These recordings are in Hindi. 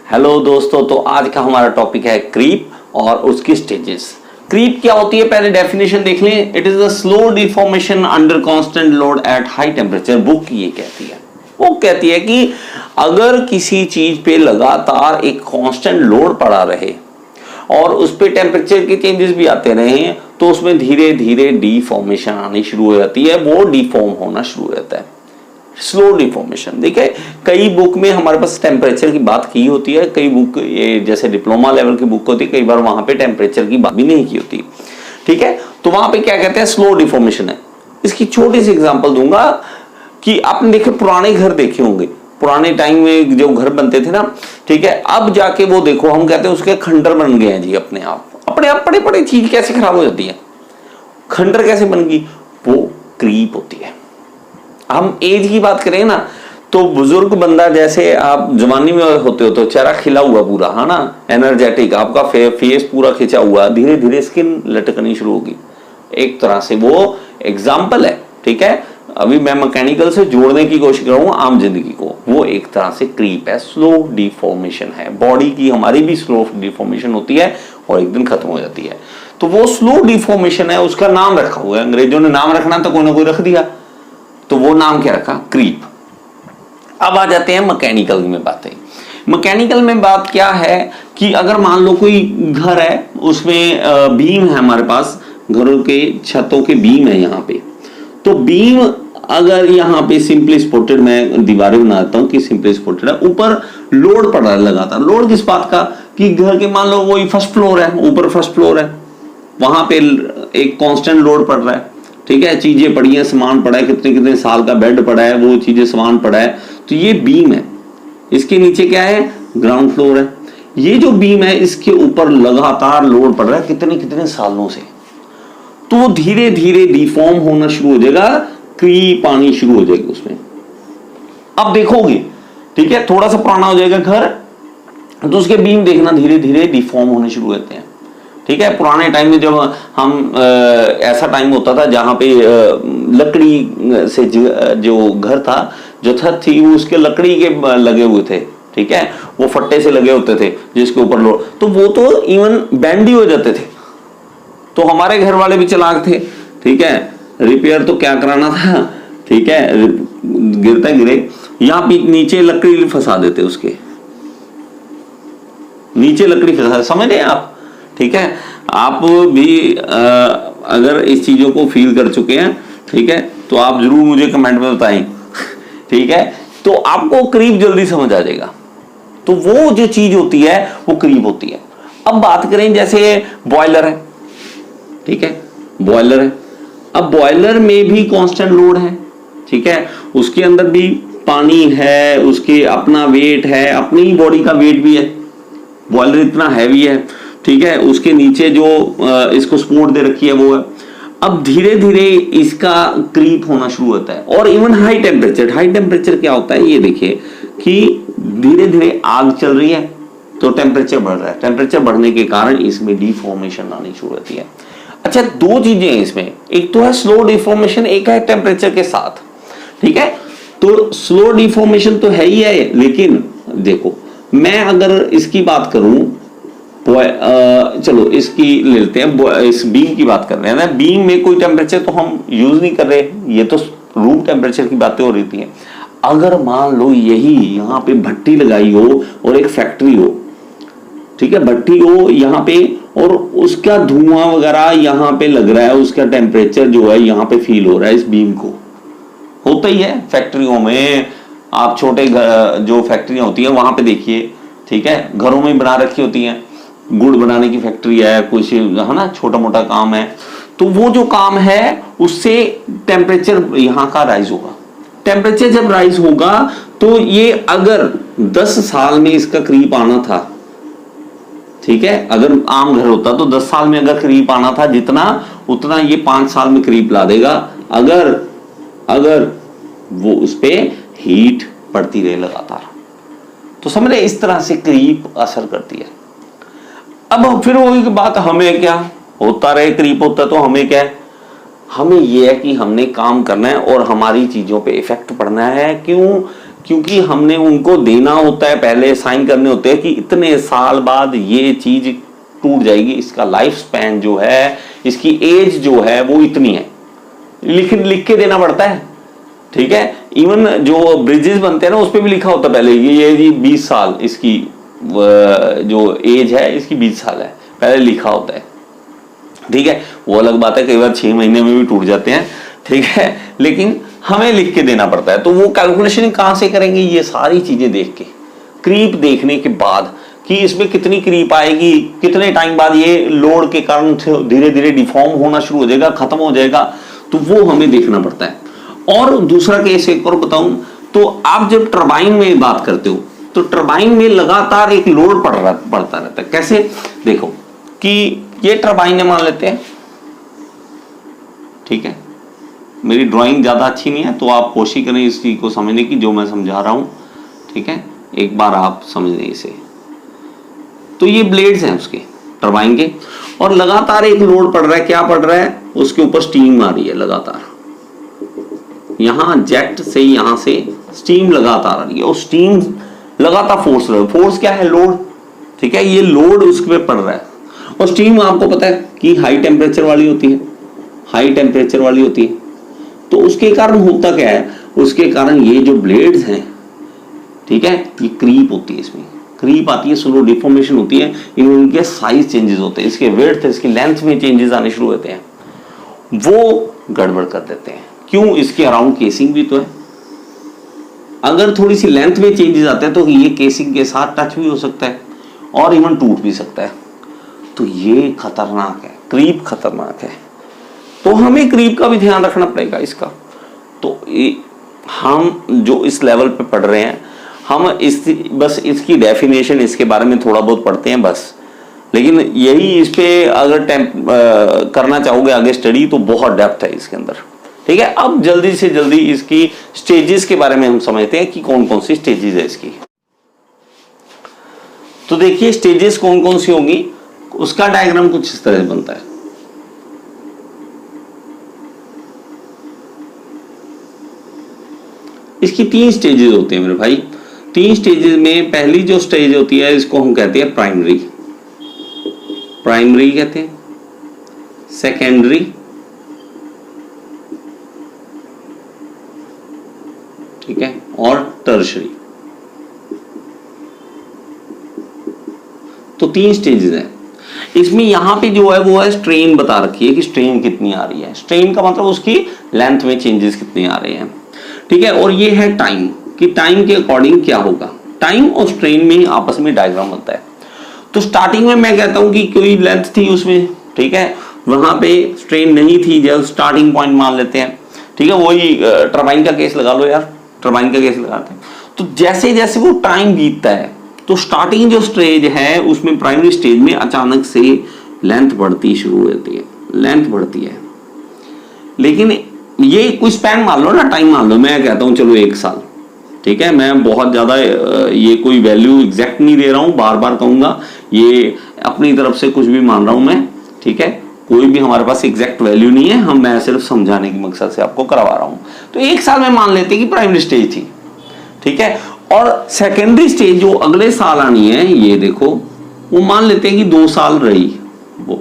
हेलो दोस्तों, तो आज का हमारा टॉपिक है क्रीप और उसकी स्टेजेस। क्रीप क्या होती है, पहले डेफिनेशन देख लें। It is a slow deformation under constant load at high temperature. Book ये कहती है, वो कहती है कि अगर किसी चीज पे लगातार एक कांस्टेंट लोड पड़ा रहे और उस पे टेम्परेचर के चेंजेस भी आते रहे तो उसमें धीरे धीरे डिफॉर्मेशन आनी शुरू हो जाती है, वो डिफॉर्म होना शुरू हो जाता है, स्लो डिफॉर्मेशन। देखिए कई बुक में हमारे पास टेम्परेचर की बात की होती है, कई बुक ये जैसे डिप्लोमा लेवल की बुक होती है, कई बार वहां पे टेम्परेचर की बात भी नहीं की होती। ठीक है, तो वहां पे क्या कहते हैं, स्लो डिफॉर्मेशन है। इसकी छोटी सी एग्जांपल दूंगा कि आपने देखे पुराने घर देखे होंगे, पुराने टाइम में जो घर बनते थे ना, ठीक है, अब जाके वो देखो हम कहते हैं उसके खंडर बन गए हैं जी, अपने आप बड़े बड़े चीज कैसे खराब हो जाती है। खंडर कैसे बन गई, वो क्रीप होती है। हम एज की बात करें ना, तो बुजुर्ग बंदा जैसे आप जवानी में होते हो तो चेहरा खिला हुआ पूरा, है ना, एनर्जेटिक, आपका फेस पूरा खिंचा हुआ, धीरे धीरे स्किन लटकनी शुरू होगी। एक तरह से वो एग्जाम्पल है। ठीक है, अभी मैं मैकेनिकल से जोड़ने की कोशिश कर रहा हूं आम जिंदगी को। वो एक तरह से क्रीप है, स्लो डिफॉर्मेशन है। बॉडी की हमारी भी स्लो डिफॉर्मेशन होती है और एक दिन खत्म हो जाती है। तो वो स्लो डिफॉर्मेशन है, उसका नाम रखा हुआ है। अंग्रेजों ने नाम रखना तो कोई ना कोई रख दिया, तो वो नाम क्या रखा, क्रीप। अब आ जाते हैं मैकेनिकल में बातें। मैकेनिकल में बात क्या है कि अगर मान लो कोई घर है, उसमें बीम है, हमारे पास घरों के छतों के बीम है यहाँ पे। तो बीम अगर यहाँ पे सिंपली सपोर्टेड, मैं दीवारें बनाता हूँ कि सिंपली सपोर्टेड है, ऊपर लोड पड़ रहा है लगातार। लोड किस बात का, कि घर के मान लो वही फर्स्ट फ्लोर है, ऊपर फर्स्ट फ्लोर है, वहां पे एक कांस्टेंट लोड पड़ रहा है। ठीक है, चीजें पड़ी हैं, सामान पड़ा है, कितने कितने साल का बेड पड़ा है, वो चीजें सामान पड़ा है। तो ये बीम है, इसके नीचे क्या है, ग्राउंड फ्लोर है। ये जो बीम है इसके ऊपर लगातार लोड पड़ रहा है कितने कितने सालों से, तो वो धीरे धीरे डिफॉर्म होना शुरू हो जाएगा, क्रीप आनी शुरू हो जाएगी उसमें। अब देखोगे, ठीक है, थोड़ा सा पुराना हो जाएगा घर, तो उसके बीम देखना धीरे धीरे डिफॉर्म होने शुरू होते हैं। ठीक है, पुराने टाइम में जब हम ऐसा टाइम होता था जहां पे लकड़ी से जो घर था, जो छत थी, वो उसके लकड़ी के लगे हुए थे। ठीक है, वो फट्टे से लगे होते थे जिसके ऊपर लोड, तो वो तो इवन बैंड ही हो जाते थे। तो हमारे घर वाले भी चालाक थे। ठीक है, रिपेयर तो क्या कराना था, ठीक है, गिरता गिरे, यहाँ नीचे लकड़ी फंसा देते, उसके नीचे लकड़ी फंसा, समझ रहे हैं आप। ठीक है, आप भी अगर इस चीजों को फील कर चुके हैं, ठीक है, तो आप जरूर मुझे कमेंट में बताएं। ठीक है, तो आपको क्रीप जल्दी समझ आ जाएगा। तो वो जो चीज होती है वो क्रीप होती है। अब बात करें, जैसे बॉयलर है, ठीक है, बॉयलर है। अब बॉयलर में भी कांस्टेंट लोड है, ठीक है, उसके अंदर भी पानी है, उसके अपना वेट है, अपनी बॉडी का वेट भी है। बॉयलर इतना हैवी है, ठीक है, उसके नीचे जो इसको सपोर्ट दे रखी है वो है। अब धीरे धीरे इसका क्रीप होना शुरू होता है। और इवन हाई टेम्परेचर क्या होता है, ये देखिए कि धीरे धीरे आग चल रही है तो टेम्परेचर बढ़ रहा है, टेम्परेचर बढ़ने के कारण इसमें डिफॉर्मेशन आनी शुरू होती है। अच्छा, दो चीजें हैं इसमें, एक तो है स्लो डिफॉर्मेशन, एक है टेम्परेचर के साथ। ठीक है, तो स्लो डिफॉर्मेशन तो है ही है, लेकिन देखो मैं अगर इसकी बात करूं, चलो इसकी ले लेते हैं, इस बीम की बात कर रहे हैं ना, बीम में कोई टेम्परेचर तो हम यूज नहीं कर रहे, ये तो रूम टेम्परेचर की बातें हो रही थी। अगर मान लो यही यहाँ पे भट्टी लगाई हो और एक फैक्ट्री हो, ठीक है, भट्टी हो यहाँ पे, और उसका धुआं वगैरह यहाँ पे लग रहा है, उसका टेम्परेचर जो है यहाँ पे फील हो रहा है, इस बीम को होता ही है फैक्ट्रियों में। आप छोटे जो फैक्ट्रियां होती हैं वहां पे देखिए, ठीक है, घरों में बना रखी होती हैं, गुड़ बनाने की फैक्ट्री है, कुछ है ना, छोटा मोटा काम है, तो वो जो काम है उससे टेम्परेचर यहाँ का राइज होगा। टेम्परेचर जब राइज होगा तो ये अगर 10 साल में इसका क्रीप आना था, ठीक है, अगर आम घर होता तो 10 साल में अगर क्रीप आना था जितना, उतना ये 5 साल में क्रीप ला देगा, अगर वो उस पे हीट पड़ती रहे लगातार। तो समझ रहे, इस तरह से क्रीप असर करती है। अब फिर वही बात, हमें क्या होता रहे, क्रीप होता तो हमें क्या है, हमें यह है कि हमने काम करना है और हमारी चीजों पे इफेक्ट पड़ना है। क्यों क्योंकि हमने उनको देना होता है, पहले साइन करने होते हैं कि इतने साल बाद ये चीज टूट जाएगी, इसका लाइफ स्पैन जो है, इसकी एज जो है वो इतनी है, लिख के देना पड़ता है। ठीक है, इवन जो ब्रिजेस बनते हैं ना उस पर भी लिखा होता है पहले ये जी 20 साल इसकी जो एज है इसकी 20 साल है, पहले लिखा होता है। ठीक है, वो अलग बात है, कई बार 6 महीने में भी टूट जाते हैं। ठीक है, लेकिन हमें लिख के देना पड़ता है। तो वो कैलकुलेशन कहां से करेंगे, ये सारी चीजें देख के, क्रीप देखने के बाद कि इसमें कितनी क्रीप आएगी, कितने टाइम बाद ये लोड के कारण धीरे धीरे डिफॉर्म होना शुरू हो जाएगा, खत्म हो जाएगा, तो वो हमें देखना पड़ता है। और दूसरा केस एक और बताऊं, तो आप जब टरबाइन में बात करते हो तो टरबाइन में लगातार एक लोड पड़ता रहता है। कैसे, देखो कि ये टरबाइन मान लेते हैं, ठीक है, मेरी ड्राइंग ज्यादा अच्छी नहीं है तो आप कोशिश करें इस चीज को समझने की जो मैं समझा रहा हूं। ठीक है, एक बार आप समझ लें इसे। तो ये ब्लेड्स हैं उसके टरबाइन के, और लगातार एक लोड पड़ रहा है। क्या पड़ रहा है, उसके ऊपर स्टीम आ रही है लगातार, यहां जेट से यहां से स्टीम लगातार आ रही है, और स्टीम लगातार फोर्स रहा है। फोर्स क्या है, लोड। ठीक है, ये लोड उसके पे पड़ रहा है, और स्टीम आपको पता है कि हाई टेम्परेचर वाली होती है, हाई टेम्परेचर वाली होती है। तो उसके कारण होता क्या है, उसके कारण ये जो ब्लेड्स हैं, ठीक है, ये क्रीप होती है, इसमें क्रीप आती है, स्लो डिफॉर्मेशन होती है, इनके साइज चेंजेस होते हैं, इसके विड्थ, इसकी लेंथ में चेंजेस आने शुरू होते हैं, वो गड़बड़ कर देते हैं। क्यों, इसके अराउंड केसिंग भी तो है। अगर थोड़ी सी लेंथ में चेंजेस आते हैं तो ये केसिंग के साथ टच भी हो सकता है और इवन टूट भी सकता है। तो ये खतरनाक है, क्रीप खतरनाक है। तो हमें क्रीप का भी ध्यान रखना पड़ेगा इसका। तो हम जो इस लेवल पे पढ़ रहे हैं, हम बस इसकी डेफिनेशन, इसके बारे में थोड़ा बहुत पढ़ते हैं बस। लेकिन यही इस पे अगर करना चाहोगे आगे स्टडी तो बहुत डेप्थ है इसके अंदर। ठीक है, अब जल्दी से जल्दी इसकी स्टेजेस के बारे में हम समझते हैं कि कौन कौन सी स्टेजेस है इसकी। तो देखिए स्टेजेस कौन कौन सी होंगी, उसका डायग्राम कुछ इस तरह से बनता है। इसकी 3 स्टेजेस होते हैं मेरे भाई। 3 स्टेजेस में पहली जो स्टेज होती है इसको हम कहते हैं प्राइमरी, प्राइमरी कहते हैं, सेकेंडरी, ठीक है, और टर्शरी। तो 3 स्टेजेस हैं इसमें। यहां पे जो है वो है स्ट्रेन बता रखी है कि स्ट्रेन कितनी आ रही है। स्ट्रेन का मतलब उसकी लेंथ में चेंजेस कितने आ रहे हैं। ठीक है, और ये है टाइम, कि टाइम के अकॉर्डिंग क्या होगा। टाइम और स्ट्रेन में आपस में डायग्राम बनता है। तो स्टार्टिंग में मैं कहता हूं कि कोई लेंथ थी उसमें, ठीक है, वहां पे स्ट्रेन नहीं थी, जब स्टार्टिंग पॉइंट मान लेते हैं। ठीक है, वही टरबाइन का केस लगा लो यार, टरबाइन का केस लगाते हैं। तो जैसे जैसे वो टाइम बीतता है तो स्टार्टिंग जो स्टेज है उसमें, प्राइमरी स्टेज में अचानक से लेंथ बढ़ती शुरू होती है, लेंथ बढ़ती है। लेकिन ये कोई स्पैन मान लो ना, टाइम मान लो, मैं कहता हूं चलो 1 साल। ठीक है, मैं बहुत ज्यादा ये कोई वैल्यू एग्जैक्ट नहीं दे रहा हूं, बार बार कहूंगा, ये अपनी तरफ से कुछ भी मान रहा हूं मैं। ठीक है, कोई भी हमारे पास एग्जैक्ट वैल्यू नहीं है, मैं सिर्फ समझाने की मकसद से आपको करवा रहा हूं। तो 1 साल में मान लेते हैं कि प्राइमरी स्टेज थी। ठीक है, और सेकेंडरी स्टेज जो अगले साल आनी है, ये देखो, वो मान लेते हैं कि 2 साल रही वो।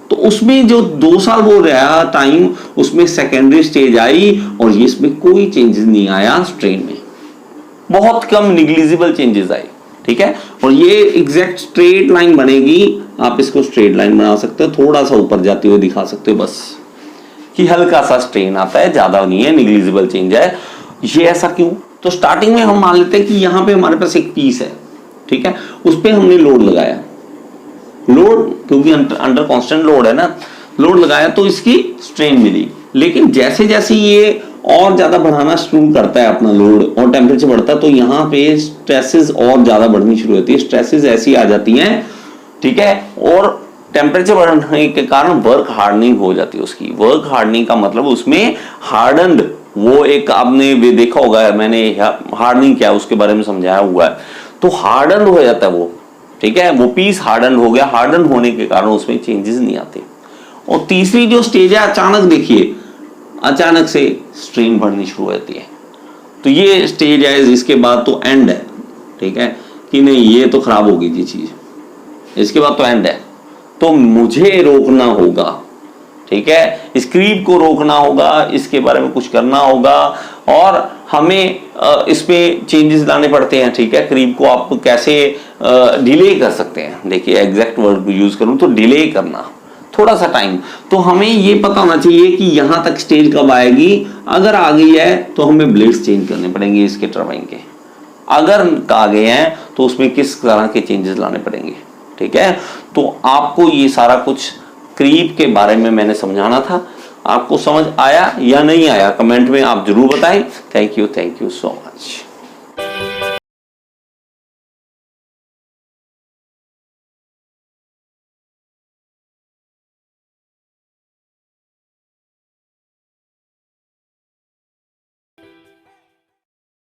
तो उसमें जो 2 साल वो रहा टाइम, उसमें सेकेंडरी स्टेज आई और ये इसमें कोई चेंजेस नहीं आया स्ट्रेन में, बहुत कम निग्लिजिबल चेंजेस आए। ठीक है, और ये एग्जैक्ट स्ट्रेट लाइन बनेगी। आप इसको स्ट्रेट लाइन बना सकते हो, थोड़ा सा ऊपर जाते हुए दिखा सकते हो बस, कि हल्का सा स्ट्रेन आता है, ज्यादा नहीं है, निग्लिजिबल चेंज है। ये ऐसा क्यों, तो स्टार्टिंग में हम मान लेते हैं कि यहां पे हमारे पास एक पीस है, ठीक है, उस पर हमने लोड लगाया, लोड क्योंकि अंडर कांस्टेंट लोड है ना, लोड लगाया तो इसकी स्ट्रेन मिली। लेकिन जैसे जैसे ये और ज्यादा बढ़ाना शुरू करता है अपना लोड और टेम्परेचर बढ़ता है, तो यहाँ पे स्ट्रेसेस और ज्यादा बढ़नी शुरू होती है। स्ट्रेसेस ऐसी आ जाती हैं, ठीक है, और टेम्परेचर बढ़ने के कारण वर्क हार्डनिंग हो जाती है उसकी। वर्क हार्डनिंग का मतलब उसमें हार्डन्ड, वो एक आपने भी देखा होगा, मैंने हार्डनिंग क्या उसके बारे में समझाया हुआ है। तो हार्डन हो जाता है वो, ठीक है, वो पीस हार्डन हो गया। हार्डन होने के कारण उसमें चेंजेस नहीं आते। और तीसरी जो स्टेज है, अचानक देखिए, अचानक से स्ट्रेन बढ़नी शुरू हो जाती है। तो ये स्टेज है, इसके बाद तो एंड है, ठीक है कि नहीं, ये तो खराब होगी जी चीज, इसके बाद तो एंड है। तो मुझे रोकना होगा, ठीक है, इस क्रीप को रोकना होगा, इसके बारे में कुछ करना होगा और हमें इस पे चेंजेस लाने पड़ते हैं, ठीक है। क्रीप को आप कैसे डिले कर सकते हैं, देखिए एग्जैक्ट वर्ड यूज करूं तो डिले करना, थोड़ा सा टाइम। तो हमें ये पता होना चाहिए कि यहां तक स्टेज कब आएगी, अगर आ गई है तो हमें ब्लेड्स चेंज करने पड़ेंगे इसके टरबाइन के, अगर आ गए हैं तो उसमें किस तरह के चेंजेस लाने पड़ेंगे, ठीक है। तो आपको ये सारा कुछ क्रीप के बारे में मैंने समझाना था। आपको समझ आया या नहीं आया, कमेंट में आप जरूर बताएं। Thank you so much.